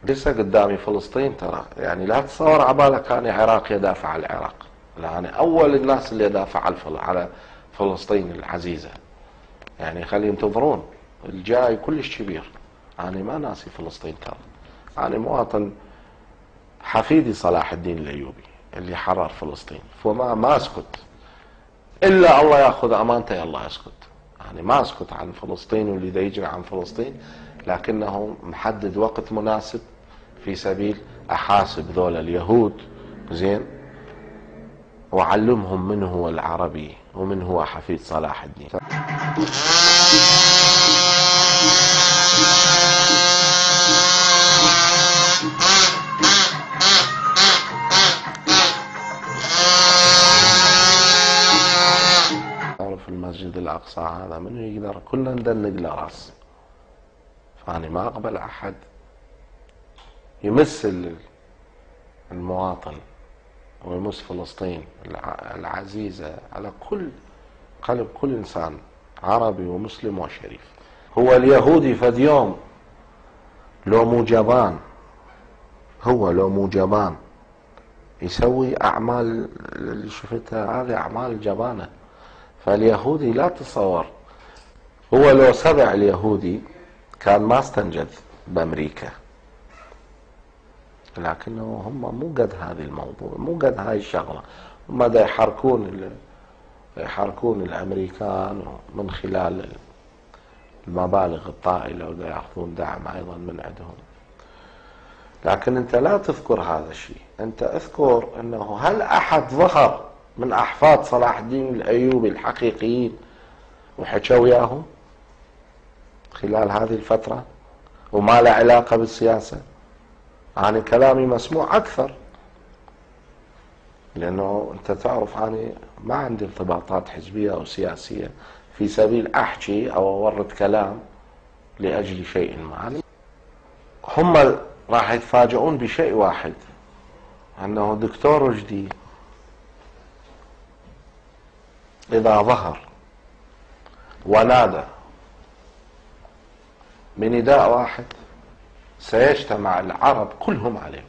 لسه قدامي فلسطين ترى، يعني لا تتصور عبالك أنا العراق يدافع عن العراق، لا أنا أول الناس اللي يدافع على فلسطين العزيزة. يعني خلي ينتظرون الجاي كلش كبير. أنا ما ناسي فلسطين ترى، أنا مواطن حفيدي صلاح الدين الأيوبي اللي حرر فلسطين، فما أسكت إلا الله يأخذ أمانته يلا أسكت. يعني ما أسكت عن فلسطين واللي دا يجري عن فلسطين، لكنه محدد وقت مناسب في سبيل أحاسب ذول اليهود زين، وعلمهم من هو العربي ومن هو حفيد صلاح الدين. في المسجد الأقصى هذا من يقدر كلنا ندنق له راس، فأنا ما أقبل أحد يمس المواطن ويمس فلسطين العزيزة على كل قلب كل إنسان عربي ومسلم وشريف. هو اليهودي فد يوم لو مو جبان، هو لو مو جبان يسوي أعمال اللي شفتها هذه أعمال جبانة. فاليهودي لا تصور، هو لو سبع اليهودي كان ما استنجد بأمريكا، لكنه هم مو قد هذه الموضوع، مو قد هاي الشغلة. هم دا يحركون الأمريكان من خلال المبالغ الطائلة، ودا يأخذون دعم أيضا من عندهم. لكن أنت لا تذكر هذا الشيء، أنت اذكر أنه هل أحد ظهر من أحفاد صلاح الدين الأيوبي الحقيقيين وحكوا وياهم خلال هذه الفترة وما له علاقة بالسياسة؟ أنا كلامي مسموع أكثر، لأنه أنت تعرف أنا ما عندي ارتباطات حزبية أو سياسية في سبيل أحكي أو أورد كلام لأجل شيء ما. هم راح يتفاجئون بشيء واحد، أنه دكتور رشدي إذا ظهر ونادى بنداء واحد سيجتمع العرب كلهم عليه.